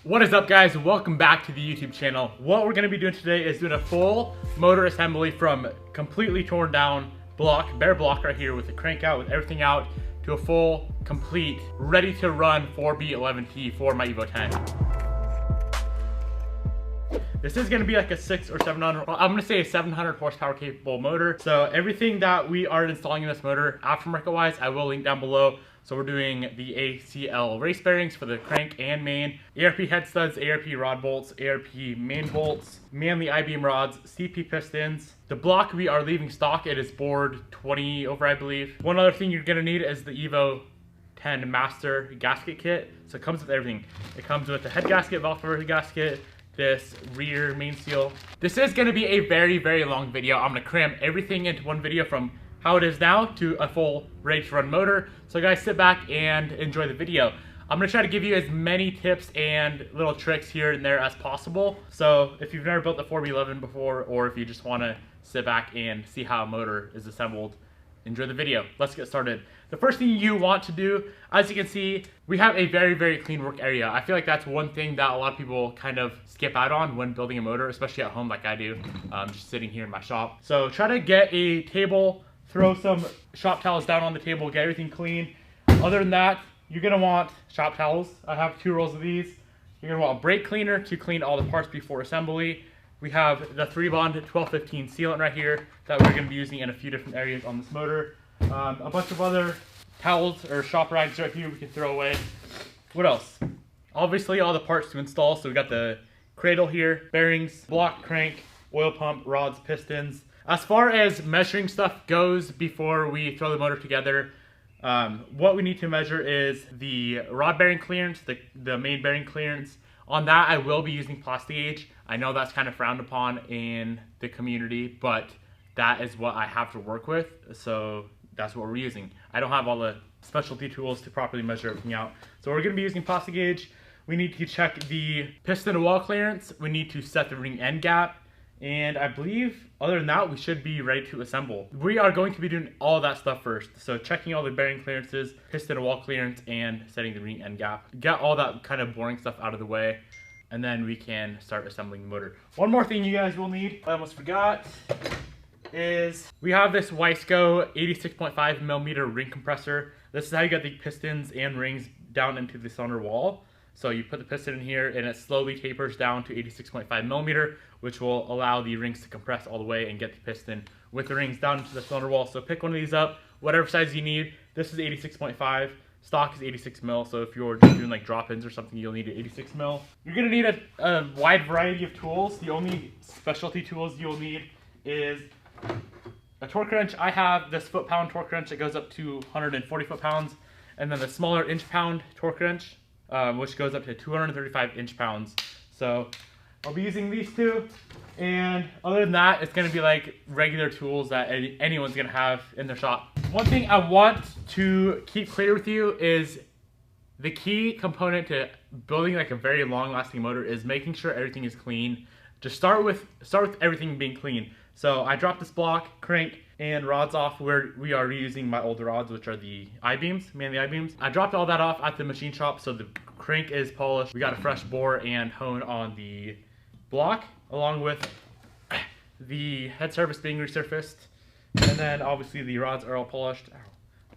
What is up, guys? Welcome back to the YouTube channel. What we're going to be doing today is doing a full motor assembly from completely torn down block, bare block right here with the crank out, with everything out, to a full, complete, ready to run 4B11T for my Evo 10. This is going to be like a 600 or 700, I'm going to say a 700 horsepower capable motor. So everything that we are installing in this motor, aftermarket wise, I will link down below. So we're doing the ACL race bearings for the crank and main, ARP head studs, ARP rod bolts, ARP main bolts, Manley I-beam rods, CP pistons. The block we are leaving stock, it is bored 20 over, I believe. One other thing you're gonna need is the Evo 10 Master gasket kit. So it comes with everything. It comes with the head gasket, valve cover gasket, this rear main seal. This is gonna be a very, very long video. I'm gonna cram everything into one video from how it is now to a full ready to run motor. So guys, sit back and enjoy the video. I'm gonna try to give you as many tips and little tricks here and there as possible. So if you've never built the 4B11 before, or if you just wanna sit back and see how a motor is assembled, enjoy the video. Let's get started. The first thing you want to do, as you can see, we have a very, very clean work area. I feel like that's one thing that a lot of people kind of skip out on when building a motor, especially at home like I do, just sitting here in my shop. So try to get a table, throw some shop towels down on the table, get everything clean. Other than that, you're gonna want shop towels. I have 2 rolls of these. You're gonna want a brake cleaner to clean all the parts before assembly. We have the 3-bond 1215 sealant right here that we're gonna be using in a few different areas on this motor. A bunch of other towels or shop rags right here we can throw away. What else? Obviously all the parts to install. So we got the cradle here, bearings, block, crank, oil pump, rods, pistons. As far as measuring stuff goes before we throw the motor together, what we need to measure is the rod bearing clearance, the main bearing clearance. On that, I will be using Plastigauge. I know that's kind of frowned upon in the community, but that is what I have to work with, so that's what we're using. I don't have all the specialty tools to properly measure everything out. So we're going to be using Plastigauge. We need to check the piston wall clearance. We need to set the ring end gap. And I believe, other than that, we should be ready to assemble. We are going to be doing all that stuff first. So checking all the bearing clearances, piston wall clearance, and setting the ring end gap. Get all that kind of boring stuff out of the way, and then we can start assembling the motor. One more thing you guys will need, I almost forgot, is we have this Wiseco 86.5 millimeter ring compressor. This is how you get the pistons and rings down into the cylinder wall. So you put the piston in here and it slowly tapers down to 86.5 millimeter, which will allow the rings to compress all the way and get the piston with the rings down into the cylinder wall. So pick one of these up, whatever size you need. This is 86.5, stock is 86 mil. So if you're just doing like drop-ins or something, you'll need an 86 mil. You're gonna need a wide variety of tools. The only specialty tools you'll need is a torque wrench. I have this foot-pound torque wrench that goes up to 140 foot-pounds, and then the smaller inch-pound torque wrench, which goes up to 235 inch-pounds. So I'll be using these two, and other than that, it's gonna be like regular tools that anyone's gonna have in their shop. One thing I want to keep clear with you is the key component to building like a very long-lasting motor is making sure everything is clean. Just start with everything being clean. So I dropped this block, crank, and rods off where we are reusing my older rods, which are the I-beams, Manley I-beams. I dropped all that off at the machine shop, so the crank is polished. We got a fresh bore and hone on the block, along with the head surface being resurfaced. And then obviously the rods are all polished.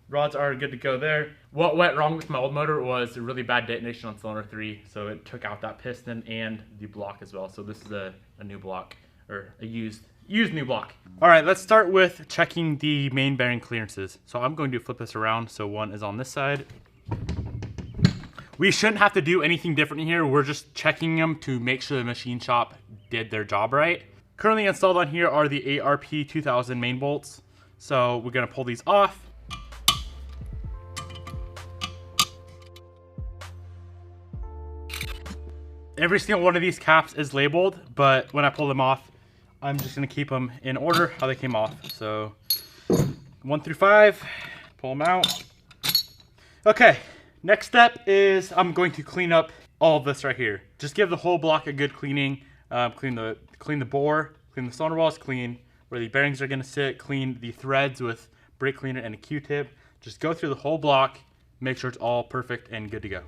Rods are good to go there. What went wrong with my old motor was a really bad detonation on cylinder 3, so it took out that piston and the block as well. So this is a new block, or a used new block. All right, let's start with checking the main bearing clearances. So I'm going to flip this around so one is on this side. We shouldn't have to do anything different here. We're just checking them to make sure the machine shop did their job right. Currently installed on here are the ARP 2000 main bolts. So we're gonna pull these off. Every single one of these caps is labeled, but when I pull them off, I'm just gonna keep them in order how they came off. So 1 through 5, pull them out. Okay, next step is I'm going to clean up all of this right here. Just give the whole block a good cleaning. Clean the bore, clean the cylinder walls, clean where the bearings are gonna sit, clean the threads with brake cleaner and a Q-tip. Just go through the whole block, make sure it's all perfect and good to go.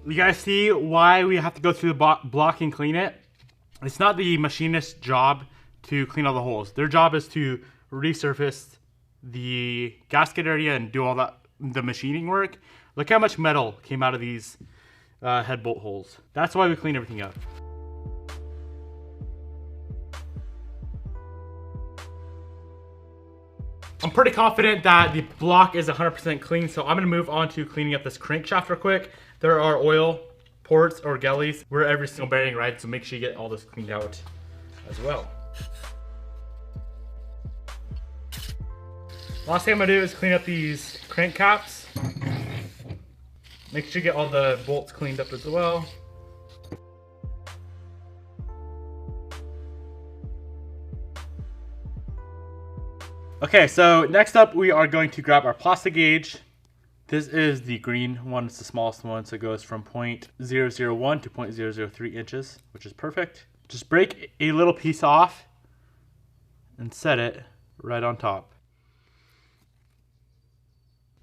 You guys see why we have to go through the block and clean it? It's not the machinist's job to clean all the holes. Their job is to resurface the gasket area and do all that, the machining work. Look how much metal came out of these head bolt holes. That's why we clean everything up. I'm pretty confident that the block is 100% clean, so I'm gonna move on to cleaning up this crankshaft real quick. There are oil ports or gellies where every single bearing rides, so make sure you get all this cleaned out as well. Last thing I'm gonna do is clean up these crank caps. Make sure you get all the bolts cleaned up as well. Okay, so next up we are going to grab our plastic gauge. This is the green one, it's the smallest one, so it goes from 0.001 to 0.003 inches, which is perfect. Just break a little piece off and set it right on top.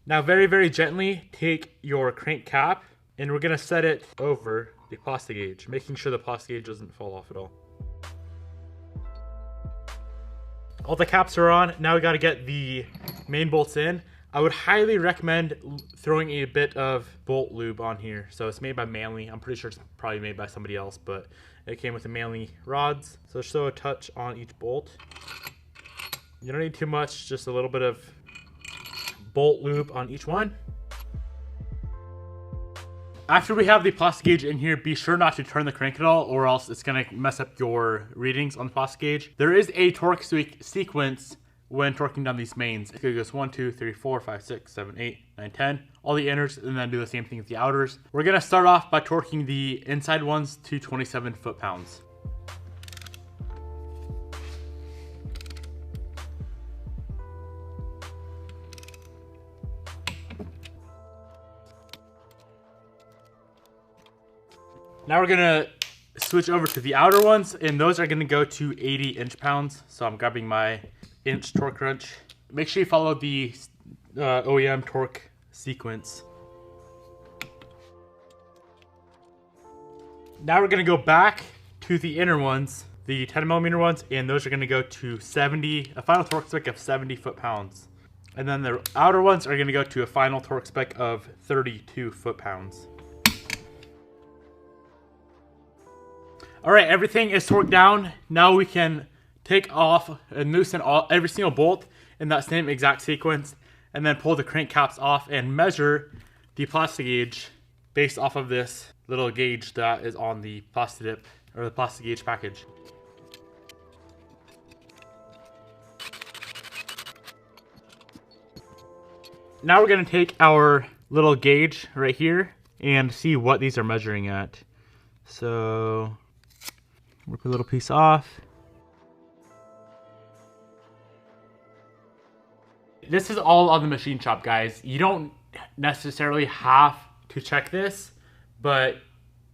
Now very, very gently take your crank cap and we're gonna set it over the plastic gauge, making sure the plastic gauge doesn't fall off at all. All the caps are on. Now we got to get the main bolts in. I would highly recommend throwing a bit of bolt lube on here. So it's made by Manley. I'm pretty sure it's probably made by somebody else, but it came with the Manley rods. So just throw a touch on each bolt. You don't need too much, just a little bit of bolt lube on each one. After we have the plastic gauge in here, be sure not to turn the crank at all or else it's gonna mess up your readings on the plastic gauge. There is a torque sequence when torquing down these mains. It goes 1, 2, 3, 4, 5, 6, 7, 8, 9, 10. All the inners and then do the same thing with the outers. We're gonna start off by torquing the inside ones to 27 foot-pounds. Now we're gonna switch over to the outer ones, and those are gonna go to 80 inch-pounds. So I'm grabbing my inch torque wrench. Make sure you follow the OEM torque sequence. Now we're gonna go back to the inner ones, the 10mm ones, and those are gonna go to 70, a final torque spec of 70 foot-pounds. And then the outer ones are gonna go to a final torque spec of 32 foot-pounds. All right, everything is torqued down. Now we can take off and loosen every single bolt in that same exact sequence, and then pull the crank caps off and measure the plastic gauge based off of this little gauge that is on the plastic dip or the plastic gauge package. Now we're gonna take our little gauge right here and see what these are measuring at. So rip a little piece off. This is all on the machine shop, guys. You don't necessarily have to check this, but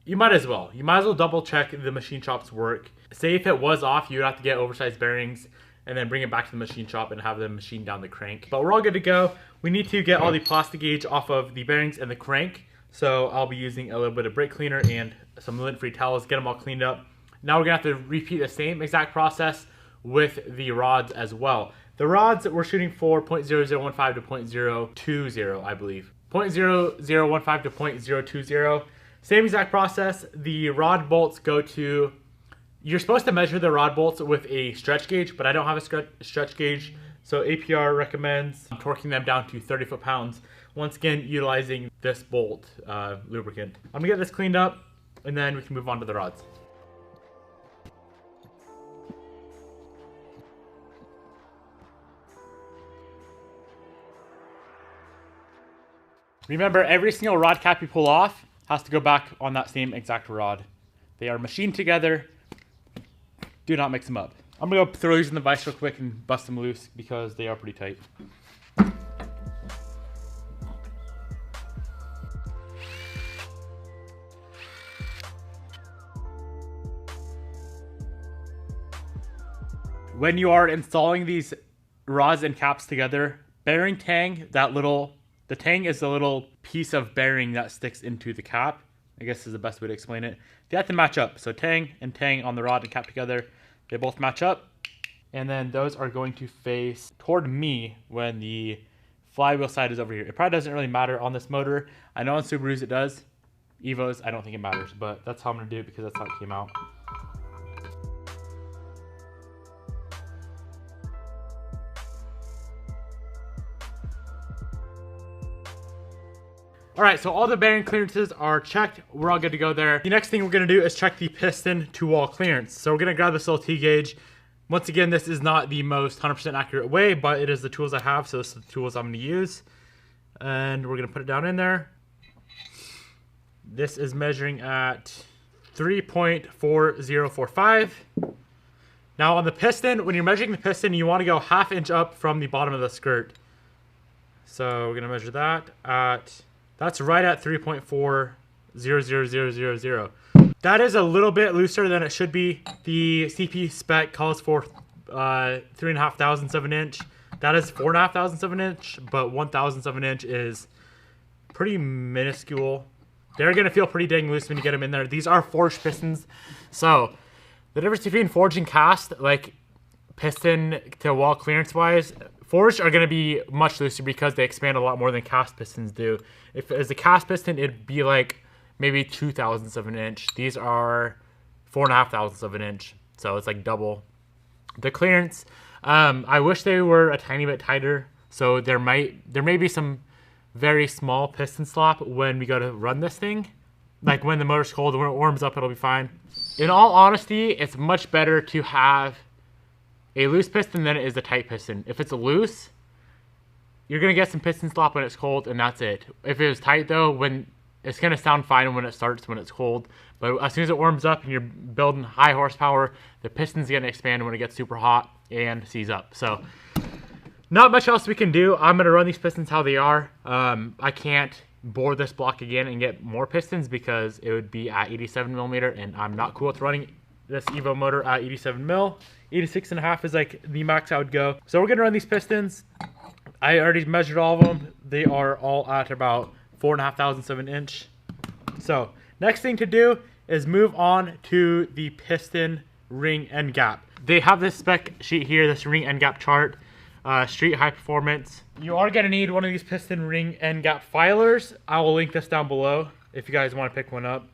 you might as well. You might as well double check the machine shop's work. Say if it was off, you would have to get oversized bearings and then bring it back to the machine shop and have them machine down the crank. But we're all good to go. We need to get all the plastic gauge off of the bearings and the crank. So I'll be using a little bit of brake cleaner and some lint-free towels, get them all cleaned up. Now we're gonna have to repeat the same exact process with the rods as well. The rods, we're shooting for 0.0015 to 0.020, I believe. 0.0015 to 0.020. Same exact process. The rod bolts go to, you're supposed to measure the rod bolts with a stretch gauge, but I don't have a stretch gauge. So APR recommends torquing them down to 30 foot-pounds. Once again, utilizing this bolt lubricant. I'm gonna get this cleaned up and then we can move on to the rods. Remember, every single rod cap you pull off has to go back on that same exact rod. They are machined together. Do not mix them up. I'm gonna go throw these in the vise real quick and bust them loose because they are pretty tight. When you are installing these rods and caps together, bearing tang, the tang is the little piece of bearing that sticks into the cap. I guess is the best way to explain it. They have to match up. So tang and tang on the rod and cap together, they both match up. And then those are going to face toward me when the flywheel side is over here. It probably doesn't really matter on this motor. I know on Subarus it does. Evos, I don't think it matters, but that's how I'm gonna do it because that's how it came out. All right, so all the bearing clearances are checked. We're all good to go there. The next thing we're gonna do is check the piston to wall clearance. So we're gonna grab this little T-gauge. Once again, this is not the most 100% accurate way, but it is the tools I have, so this is the tools I'm gonna use. And we're gonna put it down in there. This is measuring at 3.4045. Now on the piston, when you're measuring the piston, you wanna go 1/2 inch up from the bottom of the skirt. So we're gonna measure that at, that's right at 3.400000. That is a little bit looser than it should be. The CP spec calls for 3.5 thousandths of an inch. That is 4.5 thousandths of an inch, but 1/1000th of an inch is pretty minuscule. They're gonna feel pretty dang loose when you get them in there. These are forged pistons. So the difference between forged and cast, like piston to wall clearance wise, forged are gonna be much looser because they expand a lot more than cast pistons do. If it was a cast piston, it'd be like maybe 2 thousandths of an inch. These are 4.5 thousandths of an inch. So it's like double. The clearance, I wish they were a tiny bit tighter. So there may be some very small piston slop when we go to run this thing. Like when the motor's cold, when it warms up, it'll be fine. In all honesty, it's much better to have a loose piston than it is a tight piston. If it's loose, you're gonna get some piston slop when it's cold, and that's it. If it was tight though, when it's gonna sound fine when it starts when it's cold, but as soon as it warms up and you're building high horsepower, the piston's gonna expand when it gets super hot and seize up. So not much else we can do. I'm gonna run these pistons how they are. I can't bore this block again and get more pistons because it would be at 87 millimeter, and I'm not cool with running this Evo motor at 87 mil. 86.5 is like the max I would go. So we're gonna run these pistons. I already measured all of them. They are all at about 4.5 thousandths of an inch. So next thing to do is move on to the piston ring end gap. They have this spec sheet here, this ring end gap chart, Street High Performance. You are gonna need one of these piston ring end gap filers. I will link this down below if you guys wanna pick one up.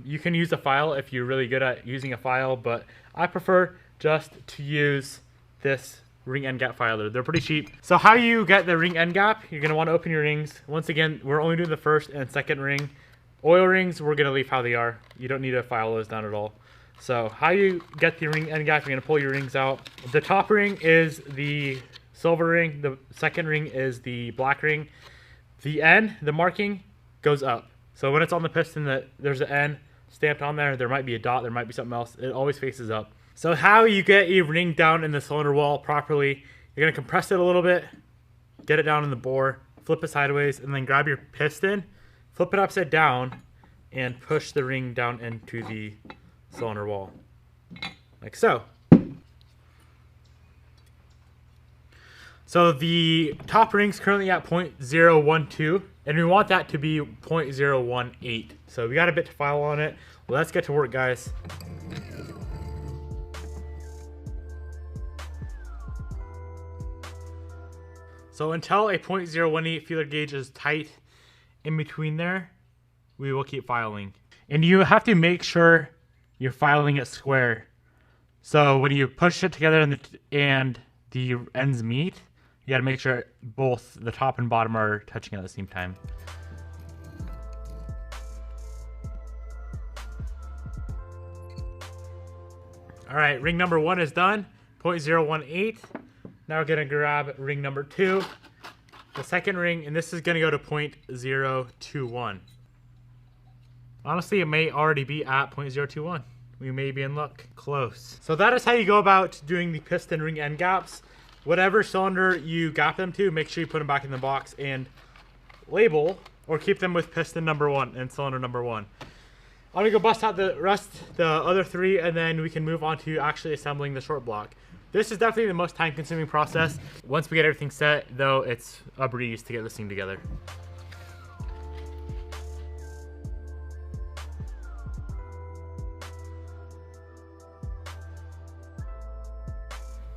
You can use a file if you're really good at using a file, but I prefer just to use this ring end gap filer. They're pretty cheap. So how you get the ring end gap, you're gonna wanna open your rings. Once again, we're only doing the first and second ring. Oil rings, we're gonna leave how they are. You don't need to file those down at all. So how you get the ring end gap, you're gonna pull your rings out. The top ring is the silver ring. The second ring is the black ring. The N, the marking, goes up. So when it's on the piston, there's an N stamped on there. There might be a dot, there might be something else. It always faces up. So how you get a ring down in the cylinder wall properly, you're gonna compress it a little bit, get it down in the bore, flip it sideways, and then grab your piston, flip it upside down, and push the ring down into the cylinder wall, like so. So the top ring's currently at 0.012, and we want that to be 0.018. So we got a bit to file on it. Let's get to work, guys. So until a 0.018 feeler gauge is tight in between there, we will keep filing. And you have to make sure you're filing it square. So when you push it together and the ends meet, you gotta make sure both the top and bottom are touching at the same time. All right, ring number 1 is done, 0.018. Now we're gonna grab ring number 2, the second ring, and this is gonna go to 0.021. Honestly, it may already be at 0.021. We may be in luck. Close. So that is how you go about doing the piston ring end gaps. Whatever cylinder you gap them to, make sure you put them back in the box and label, or keep them with piston number 1 and cylinder number 1. I'm gonna go bust out the other 3, and then we can move on to actually assembling the short block. This is definitely the most time-consuming process. Once we get everything set, though, it's a breeze to get this thing together.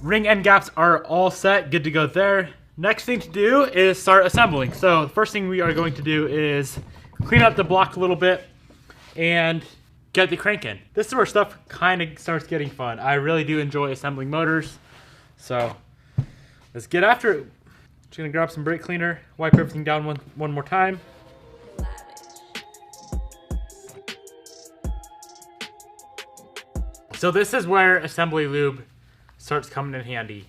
ring end gaps are all set, good to go there. Next thing to do is start assembling. So the first thing we are going to do is clean up the block a little bit and get the crank in. This is where stuff kind of starts getting fun. I really do enjoy assembling motors. So let's get after it. Just gonna grab some brake cleaner, wipe everything down one more time. So this is where assembly lube starts coming in handy.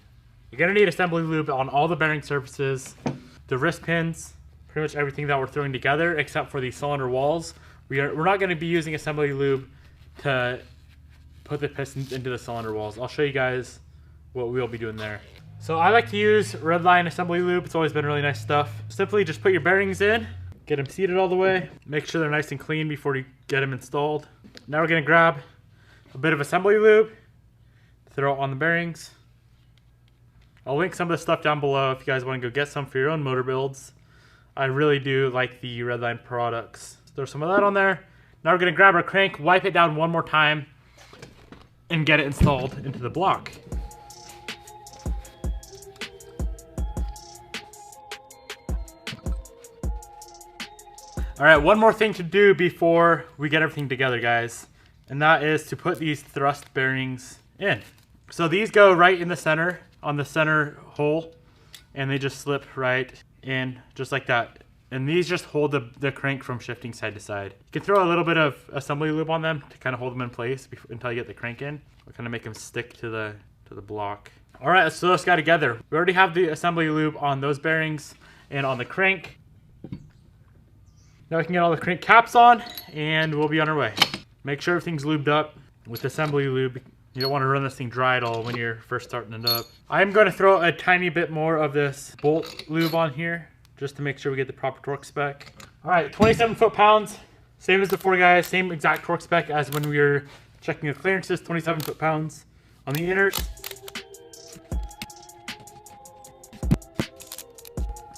You're gonna need assembly lube on all the bearing surfaces, the wrist pins, pretty much everything that we're throwing together except for the cylinder walls. We're not gonna be using assembly lube to put the pistons into the cylinder walls. I'll show you guys what we'll be doing there. So I like to use Redline assembly lube. It's always been really nice stuff. Simply just put your bearings in, get them seated all the way, make sure they're nice and clean before you get them installed. Now we're gonna grab a bit of assembly lube, throw it on the bearings. I'll link some of the stuff down below if you guys want to go get some for your own motor builds. I really do like the Redline products. Throw some of that on there. Now we're gonna grab our crank, wipe it down one more time, and get it installed into the block. All right, one more thing to do before we get everything together, guys, and that is to put these thrust bearings in. So these go right in the center, on the center hole, and they just slip right in just like that. And these just hold the crank from shifting side to side. You can throw a little bit of assembly lube on them to kind of hold them in place until you get the crank in. We'll kind of make them stick to the block. All right, let's throw this guy together. We already have the assembly lube on those bearings and on the crank. Now we can get all the crank caps on and we'll be on our way. Make sure everything's lubed up with assembly lube. You don't want to run this thing dry at all when you're first starting it up. I'm going to throw a tiny bit more of this bolt lube on here just to make sure we get the proper torque spec. All right, 27 foot-pounds. Same as before, guys. Same exact torque spec as when we were checking the clearances, 27 foot-pounds on the inners.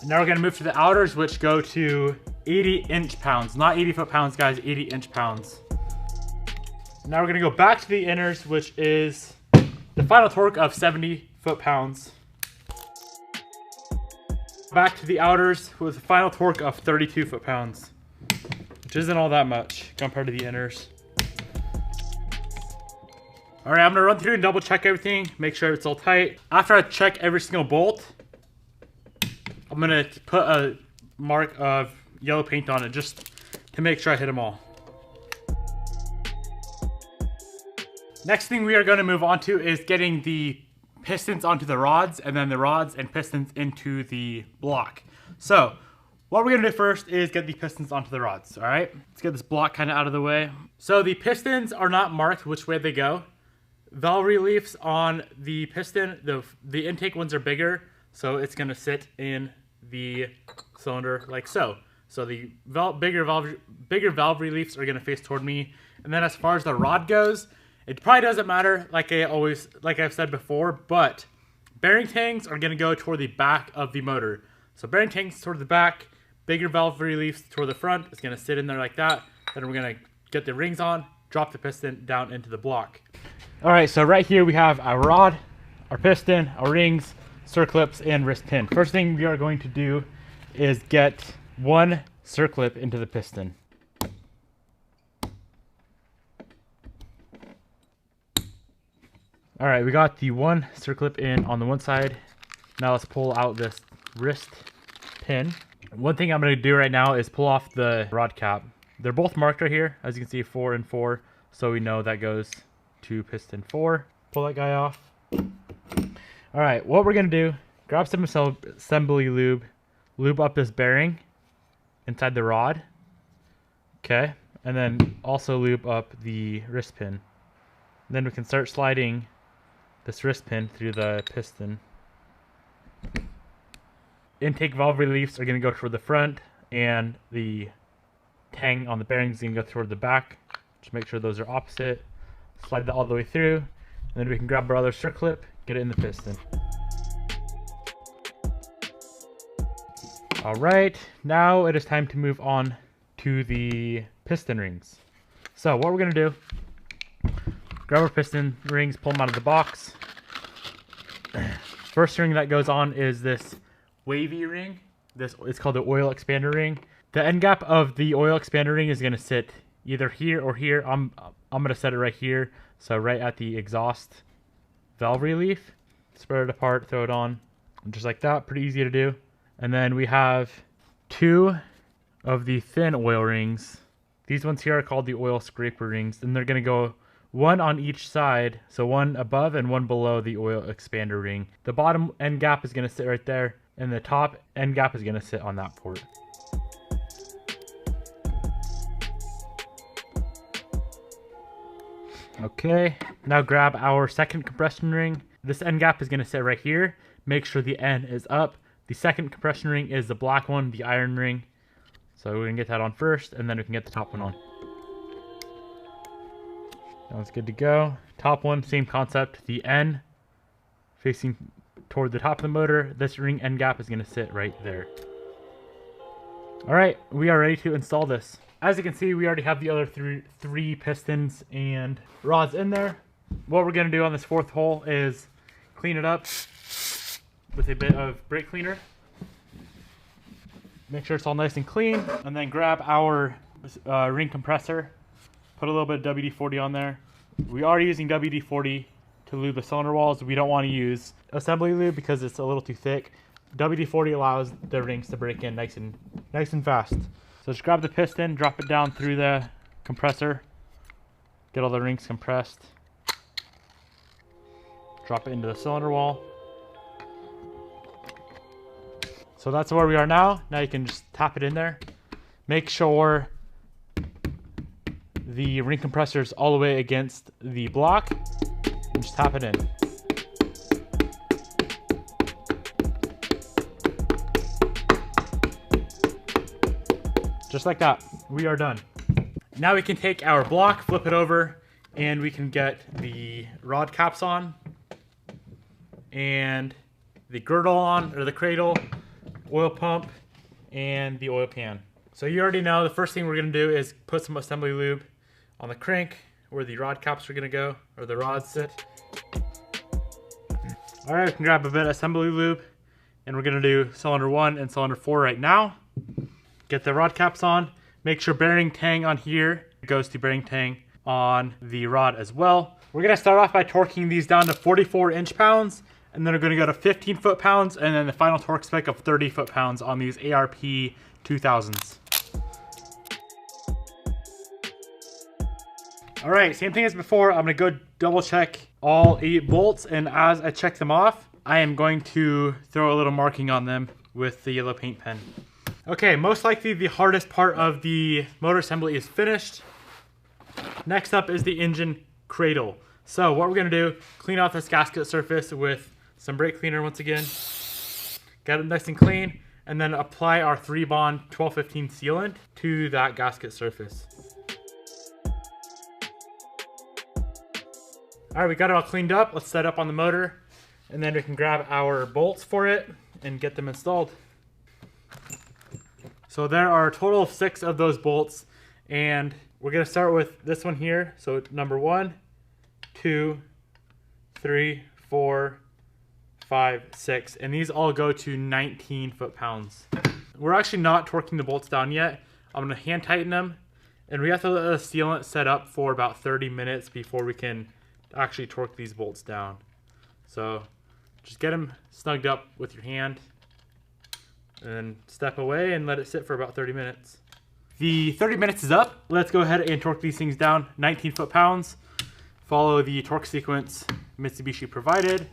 And now we're going to move to the outers, which go to 80 inch-pounds. Not 80 foot-pounds, guys, 80 inch-pounds. Now we're going to go back to the inners, which is the final torque of 70 foot-pounds. Back to the outers with a final torque of 32 foot-pounds, which isn't all that much compared to the inners. All right, I'm gonna run through and double check everything, make sure it's all tight. After I check every single bolt, I'm gonna put a mark of yellow paint on it just to make sure I hit them all. Next thing we are gonna move on to is getting the pistons onto the rods, and then the rods and pistons into the block. So what we're gonna do first is get the pistons onto the rods. All right, let's get this block kind of out of the way. So the pistons are not marked which way they go. Valve reliefs on the piston, the intake ones are bigger, so it's gonna sit in the cylinder like so. So the bigger valve reliefs are gonna face toward me. And then as far as the rod goes, it probably doesn't matter, like I've said before, but bearing tangs are gonna go toward the back of the motor. So bearing tangs toward the back, bigger valve reliefs toward the front. It's gonna sit in there like that. Then we're gonna get the rings on, drop the piston down into the block. All right, so right here we have our rod, our piston, our rings, circlips, and wrist pin. First thing we are going to do is get one circlip into the piston. All right, we got the one circlip in on the one side. Now let's pull out this wrist pin. One thing I'm gonna do right now is pull off the rod cap. They're both marked right here, as you can see, 4 and 4. So we know that goes to piston 4. Pull that guy off. All right, what we're gonna do, grab some assembly lube, lube up this bearing inside the rod. Okay, and then also lube up the wrist pin. And then we can start sliding this wrist pin through the piston. Intake valve reliefs are going to go toward the front, and the tang on the bearings is going to go toward the back. Just make sure those are opposite. Slide that all the way through, and then we can grab our other circlip, get it in the piston. All right, now it is time to move on to the piston rings. So what we're going to do, grab our piston rings, pull them out of the box. First ring that goes on is this wavy ring. It's called the oil expander ring. The end gap of the oil expander ring is going to sit either here or here. I'm going to set it right here, so right at the exhaust valve relief. Spread it apart, throw it on, just like that. Pretty easy to do. And then we have 2 of the thin oil rings. These ones here are called the oil scraper rings, and they're going to go 1 on each side, so 1 above and 1 below the oil expander ring. The bottom end gap is going to sit right there, and the top end gap is going to sit on that port. Okay, now grab our second compression ring. This end gap is going to sit right here. Make sure the end is up. The second compression ring is the black one, the iron ring. So we can get that on first, and then we can get the top one on. Sounds good to go. Top one, same concept. The end facing toward the top of the motor. This ring end gap is going to sit right there. All right, we are ready to install this. As you can see, we already have the other three pistons and rods in there. What we're going to do on this 4th hole is clean it up with a bit of brake cleaner. Make sure it's all nice and clean, and then grab our ring compressor. Put a little bit of WD-40 on there. We are using WD-40 to lube the cylinder walls. We don't want to use assembly lube because it's a little too thick. WD-40 allows the rings to break in nice and fast. So just grab the piston, drop it down through the compressor, get all the rings compressed, drop it into the cylinder wall. So that's where we are now. Now you can just tap it in there. Make sure the ring compressor is all the way against the block, and just tap it in. Just like that, we are done. Now we can take our block, flip it over, and we can get the rod caps on, and the girdle on, or the cradle, oil pump, and the oil pan. So you already know the first thing we're gonna do is put some assembly lube on the crank where the rod caps are gonna go, or the rods sit. All right, we can grab a bit of assembly lube, and we're gonna do cylinder 1 and cylinder 4 right now. Get the rod caps on. Make sure bearing tang on here goes to bearing tang on the rod as well. We're gonna start off by torquing these down to 44 inch-pounds, and then we're gonna go to 15 foot-pounds, and then the final torque spec of 30 foot-pounds on these ARP 2000s. All right, same thing as before. I'm gonna go double check all 8 bolts, and as I check them off, I am going to throw a little marking on them with the yellow paint pen. Okay, most likely the hardest part of the motor assembly is finished. Next up is the engine cradle. So what we're gonna do, clean off this gasket surface with some brake cleaner once again. Get it nice and clean, and then apply our 3-bond 1215 sealant to that gasket surface. All right, we got it all cleaned up. Let's set up on the motor, and then we can grab our bolts for it and get them installed. So there are a total of 6 of those bolts, and we're gonna start with this one here. So number 1, 2, 3, 4, 5, 6, and these all go to 19 foot-pounds. We're actually not torquing the bolts down yet. I'm gonna hand tighten them, and we have to let the sealant set up for about 30 minutes before we can actually torque these bolts down. So just get them snugged up with your hand, and then step away and let it sit for about 30 minutes. The 30 minutes is up. Let's go ahead and torque these things down 19 foot-pounds. Follow the torque sequence Mitsubishi provided.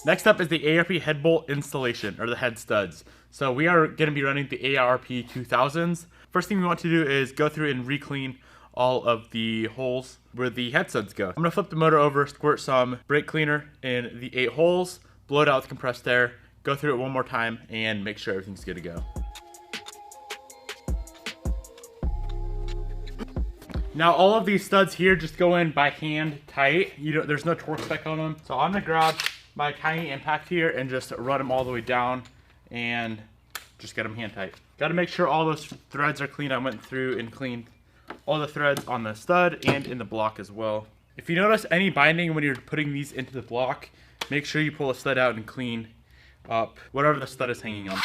Next up is the ARP head bolt installation, or the head studs. So we are going to be running the ARP 2000s. First thing we want to do is go through and re-clean all of the holes where the head studs go. I'm going to flip the motor over, squirt some brake cleaner in the 8 holes, blow it out with compressed air, go through it one more time, and make sure everything's good to go. Now all of these studs here just go in by hand tight. There's no torque spec on them. So I'm gonna grab my tiny impact here and just run them all the way down and just get them hand tight. Got to make sure all those threads are clean. I went through and cleaned all the threads on the stud and in the block as well. If you notice any binding when you're putting these into the block, make sure you pull the stud out and clean up whatever the stud is hanging on.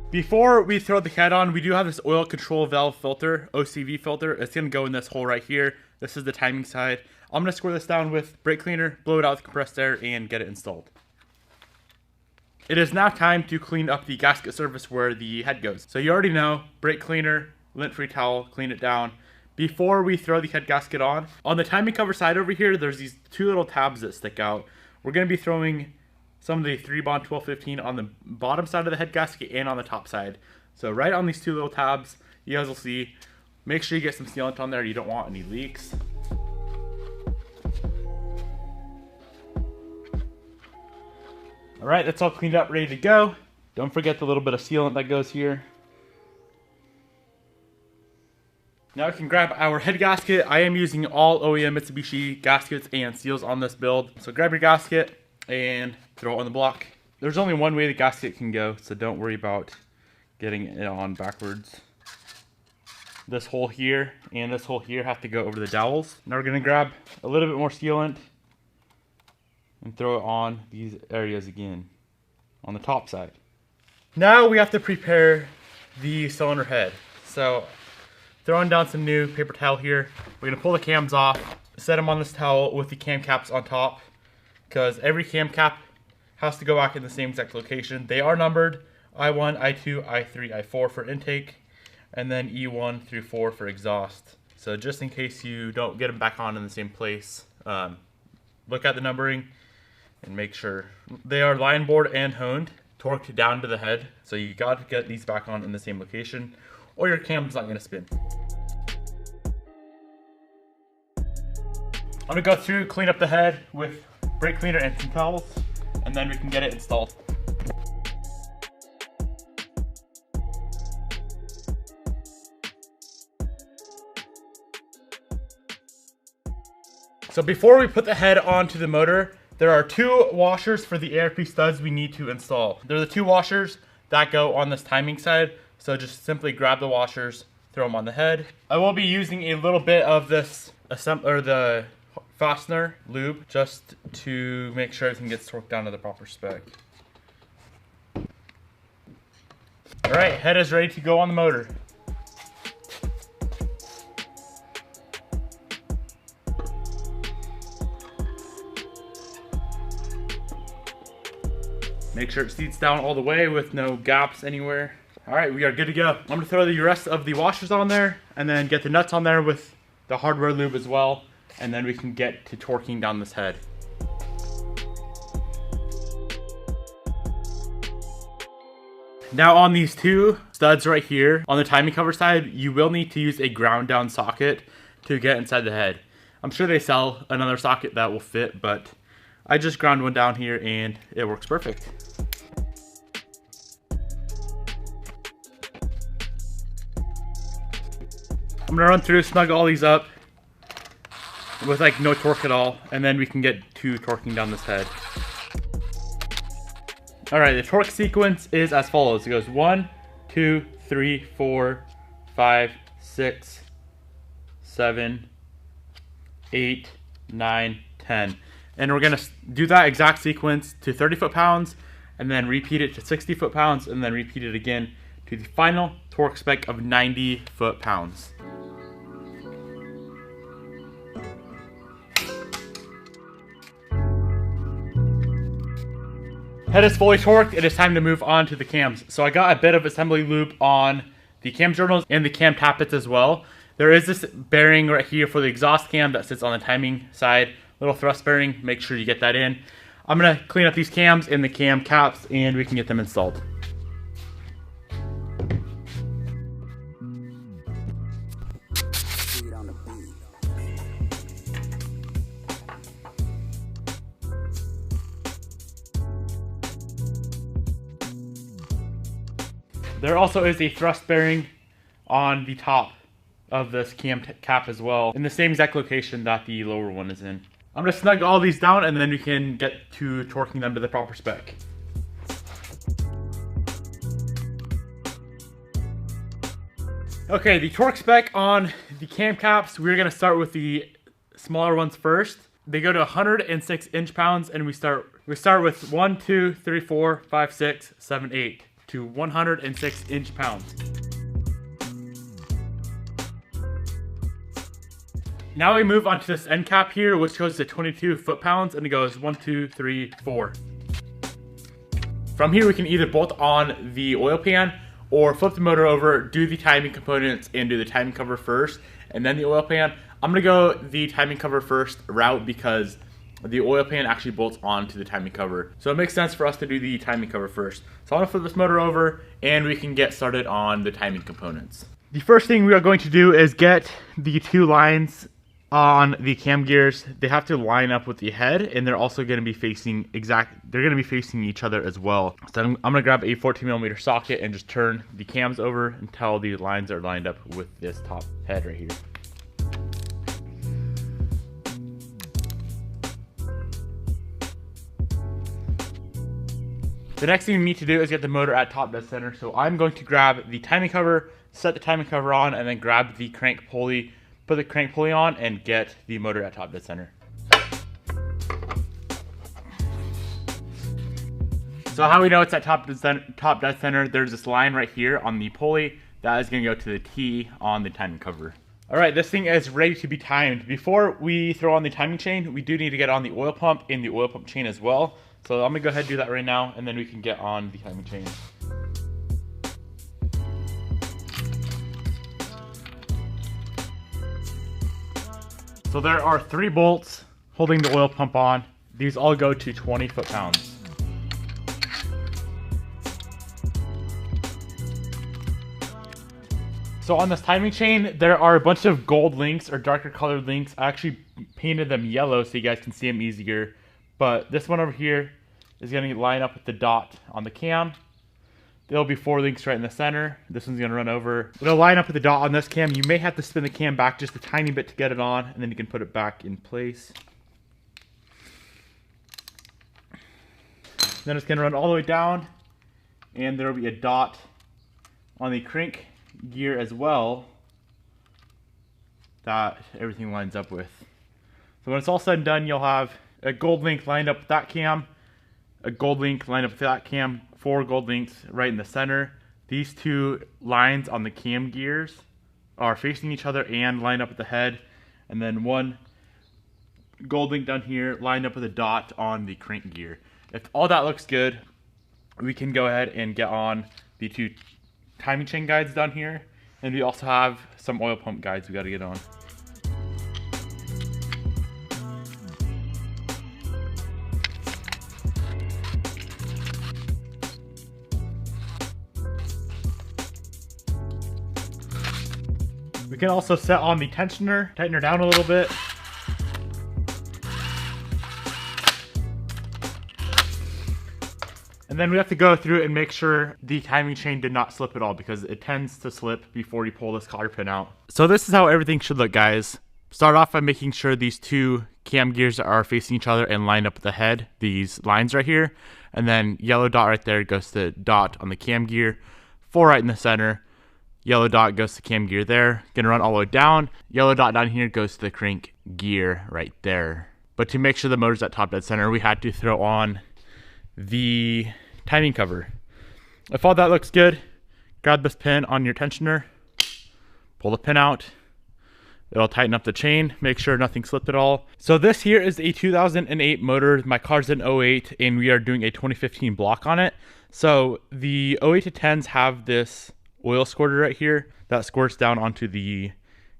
Before we throw the head on, we do have this oil control valve filter, OCV filter. It's gonna go in this hole right here. This is the timing side. I'm gonna squirt this down with brake cleaner, blow it out with compressed air, and get it installed. It is now time to clean up the gasket surface where the head goes. So you already know, brake cleaner, lint-free towel, clean it down. Before we throw the head gasket on the timing cover side over here, there's these two little tabs that stick out. We're gonna be throwing some of the 3-Bond 1215 on the bottom side of the head gasket and on the top side. So right on these two little tabs, you guys will see, make sure you get some sealant on there. You don't want any leaks. All right, that's all cleaned up, ready to go. Don't forget the little bit of sealant that goes here. Now we can grab our head gasket. I am using all OEM Mitsubishi gaskets and seals on this build. So grab your gasket and throw it on the block. There's only one way the gasket can go, so don't worry about getting it on backwards. This hole here and this hole here have to go over the dowels. Now we're gonna grab a little bit more sealant and throw it on these areas again on the top side. Now we have to prepare the cylinder head. So throwing down some new paper towel here. We're gonna pull the cams off, set them on this towel with the cam caps on top, because every cam cap has to go back in the same exact location. They are numbered I1, I2, I3, I4 for intake, and then E1 through 4 for exhaust. So just in case you don't get them back on in the same place, look at the numbering and make sure. They are line bored and honed, torqued down to the head. So you got to get these back on in the same location or your cam's not gonna spin. I'm gonna go through, clean up the head with brake cleaner and some towels, and then we can get it installed. So before we put the head onto the motor, there are two washers for the ARP studs we need to install. They're the two washers that go on this timing side. So just simply grab the washers, throw them on the head. I will be using a little bit of this the fastener lube just to make sure everything gets torqued down to the proper spec. All right, head is ready to go on the motor. Make sure it seats down all the way with no gaps anywhere. All right, we are good to go. I'm gonna throw the rest of the washers on there and then get the nuts on there with the hardware lube as well. And then we can get to torquing down this head. Now on these two studs right here, on the timing cover side, you will need to use a ground down socket to get inside the head. I'm sure they sell another socket that will fit, but I just ground one down here and it works perfect. I'm gonna run through, snug all these up with like no torque at all, and then we can get to torquing down this head. All right, the torque sequence is as follows. It goes 1, 2, 3, 4, 5, 6, 7, 8, 9, 10. And we're gonna do that exact sequence to 30 foot-pounds, and then repeat it to 60 foot-pounds, and then repeat it again to the final torque spec of 90 foot-pounds. Head is fully torqued. It is time to move on to the cams. So I got a bit of assembly lube on the cam journals and the cam tappets as well. There is this bearing right here for the exhaust cam that sits on the timing side. Little thrust bearing, make sure you get that in. I'm gonna clean up these cams and the cam caps and we can get them installed. There also is a thrust bearing on the top of this cam cap as well, in the same exact location that the lower one is in. I'm gonna snug all these down and then we can get to torquing them to the proper spec. Okay, the torque spec on the cam caps, we're gonna start with the smaller ones first. They go to 106 inch-pounds, and we start with 1, 2, 3, 4, 5, 6, 7, 8 to 106 inch-pounds. Now we move on to this end cap here, which goes to 22 foot-pounds, and it goes 1, 2, 3, 4. From here, we can either bolt on the oil pan or flip the motor over, do the timing components, and do the timing cover first, and then the oil pan. I'm gonna go the timing cover first route because the oil pan actually bolts onto the timing cover. So it makes sense for us to do the timing cover first. So I'm gonna flip this motor over and we can get started on the timing components. The first thing we are going to do is get the two lines on the cam gears. They have to line up with the head, and they're also going to be facing each other as well. So I'm going to grab a 14mm socket and just turn the cams over until the lines are lined up with this top head right here. The next thing we need to do is get the motor at top dead center. So I'm going to grab the timing cover, set the timing cover on, and then grab the crank pulley, put the crank pulley on, and get the motor at top dead center. So how we know it's at top dead center, there's this line right here on the pulley that is going to go to the T on the timing cover. All right, this thing is ready to be timed. Before we throw on the timing chain, we do need to get on the oil pump and the oil pump chain as well. So I'm gonna go ahead and do that right now, and then we can get on the timing chain. So there are 3 bolts holding the oil pump on. These all go to 20 foot-pounds. So on this timing chain, there are a bunch of gold links or darker colored links. I actually painted them yellow so you guys can see them easier. But this one over here is going to line up with the dot on the cam. There'll be 4 links right in the center. This one's going to run over. It'll line up with the dot on this cam. You may have to spin the cam back just a tiny bit to get it on, and then you can put it back in place. Then it's going to run all the way down, and there will be a dot on the crank gear as well that everything lines up with. So when it's all said and done, you'll have a gold link lined up with that cam, a gold link lined up with that cam, 4 gold links right in the center. These 2 lines on the cam gears are facing each other and lined up with the head, and then 1 gold link down here lined up with a dot on the crank gear. If all that looks good, we can go ahead and get on the 2 timing chain guides down here, and we also have some oil pump guides we got to get on. We can also set on the tensioner, tighten her down a little bit. And then we have to go through and make sure the timing chain did not slip at all, because it tends to slip before you pull this cotter pin out. So this is how everything should look, guys. Start off by making sure these 2 cam gears are facing each other and lined up with the head, these lines right here. And then yellow dot right there goes to the dot on the cam gear, 4 right in the center. Yellow dot goes to cam gear there. Gonna run all the way down. Yellow dot down here goes to the crank gear right there. But to make sure the motor's at top dead center, we had to throw on the timing cover. If all that looks good, grab this pin on your tensioner, pull the pin out. It'll tighten up the chain, make sure nothing slipped at all. So this here is a 2008 motor. My car's an 08, and we are doing a 2015 block on it. So the 08 to 10s have this oil squirter right here that squirts down onto the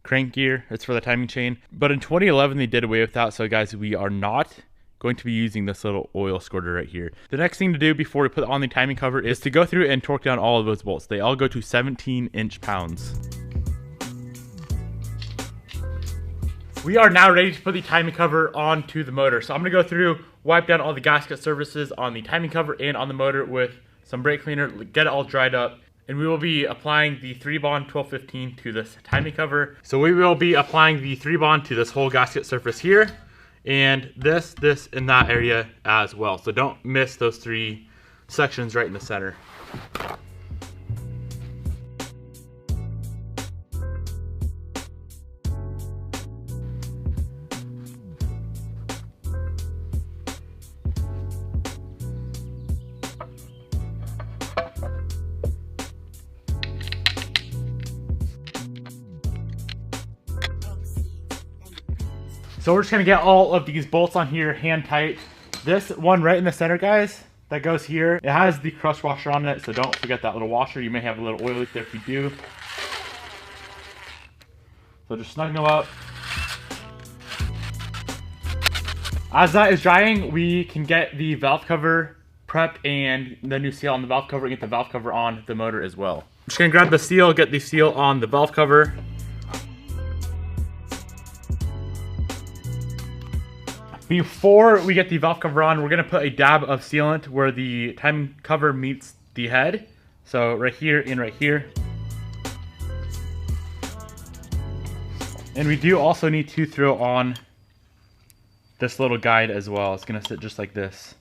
crank gear. It's for the timing chain. But in 2011, they did away with that. So guys, we are not going to be using this little oil squirter right here. The next thing to do before we put on the timing cover is to go through and torque down all of those bolts. They all go to 17 inch-pounds. We are now ready to put the timing cover onto the motor. So I'm gonna go through, wipe down all the gasket surfaces on the timing cover and on the motor with some brake cleaner, get it all dried up. And we will be applying the 3-bond 1215 to this timing cover. So we will be applying the 3-bond to this whole gasket surface here, and this, and that area as well. So don't miss those 3 sections right in the center. So we're just gonna get all of these bolts on here hand tight. This one right in the center, guys, that goes here, it has the crush washer on it, so don't forget that little washer. You may have a little oil leak there if you do. So just snug them up. As that is drying, we can get the valve cover prepped and the new seal on the valve cover and get the valve cover on the motor as well. I'm just gonna grab the seal, get the seal on the valve cover. Before we get the valve cover on, we're gonna put a dab of sealant where the timing cover meets the head. So right here and right here. And we do also need to throw on this little guide as well. It's gonna sit just like this.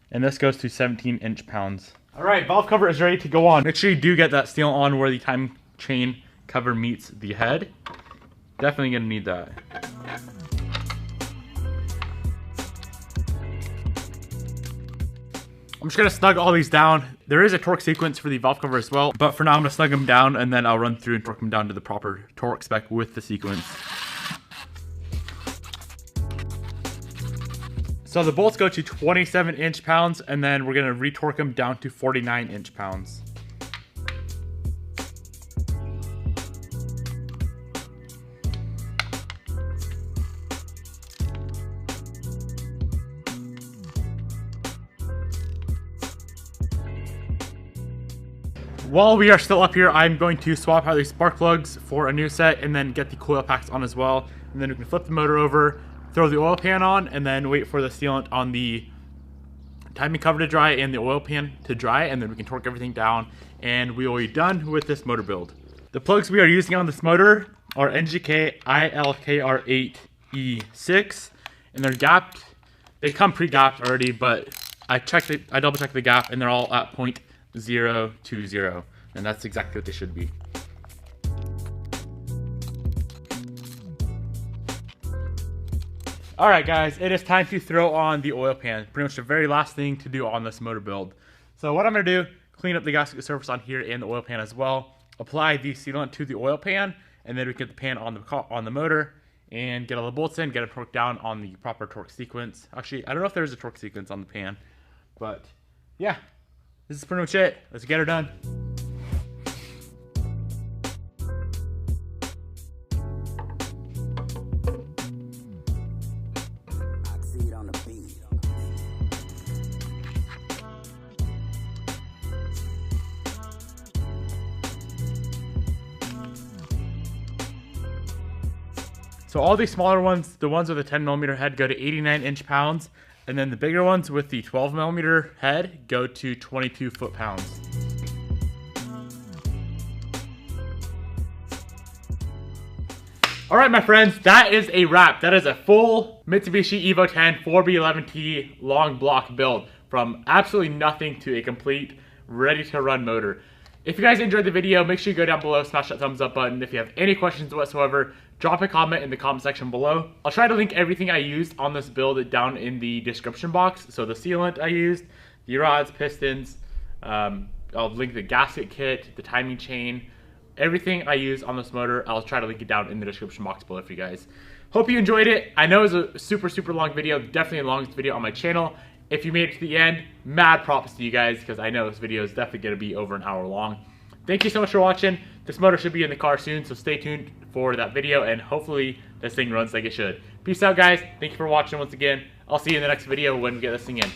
And this goes to 17 inch-pounds. All right, valve cover is ready to go on. Make sure you do get that seal on where the time chain cover meets the head. Definitely gonna need that. I'm just gonna snug all these down. There is a torque sequence for the valve cover as well, but for now I'm gonna snug them down and then I'll run through and torque them down to the proper torque spec with the sequence. So the bolts go to 27 inch-pounds and then we're gonna retorque them down to 49 inch-pounds. While we are still up here, I'm going to swap out these spark plugs for a new set and then get the coil packs on as well. And then we can flip the motor over, throw the oil pan on, and then wait for the sealant on the timing cover to dry and the oil pan to dry, and then we can torque everything down and we will be done with this motor build. The plugs we are using on this motor are NGK ILKR8E6 and they're gapped. They come pre-gapped already, but I double checked the gap and they're all at 0.020, and that's exactly what they should be. Alright guys, it is time to throw on the oil pan. Pretty much the very last thing to do on this motor build. So what I'm going to do, clean up the gasket surface on here and the oil pan as well, apply the sealant to the oil pan, and then we get the pan on the motor and get all the bolts in, get it torqued down on the proper torque sequence. Actually, I don't know if there's a torque sequence on the pan, but yeah, this is pretty much it. Let's get her done. So all these smaller ones, the ones with a 10mm head, go to 89 inch-pounds, and then the bigger ones with the 12mm head go to 22 foot-pounds. Alright my friends, that is a wrap. That is a full Mitsubishi Evo 10 4B11T long block build from absolutely nothing to a complete ready to run motor. If you guys enjoyed the video, make sure you go down below, smash that thumbs up button. If you have any questions whatsoever, drop a comment in the comment section below. I'll try to link everything I used on this build down in the description box. So the sealant I used, the rods, pistons, I'll link the gasket kit, the timing chain, everything I used on this motor, I'll try to link it down in the description box below for you guys. Hope you enjoyed it. I know it was a super long video, definitely the longest video on my channel. If you made it to the end, mad props to you guys, because I know this video is definitely going to be over an hour long. Thank you so much for watching. This motor should be in the car soon, so stay tuned for that video, and hopefully this thing runs like it should. Peace out, guys. Thank you for watching once again. I'll see you in the next video when we get this thing in.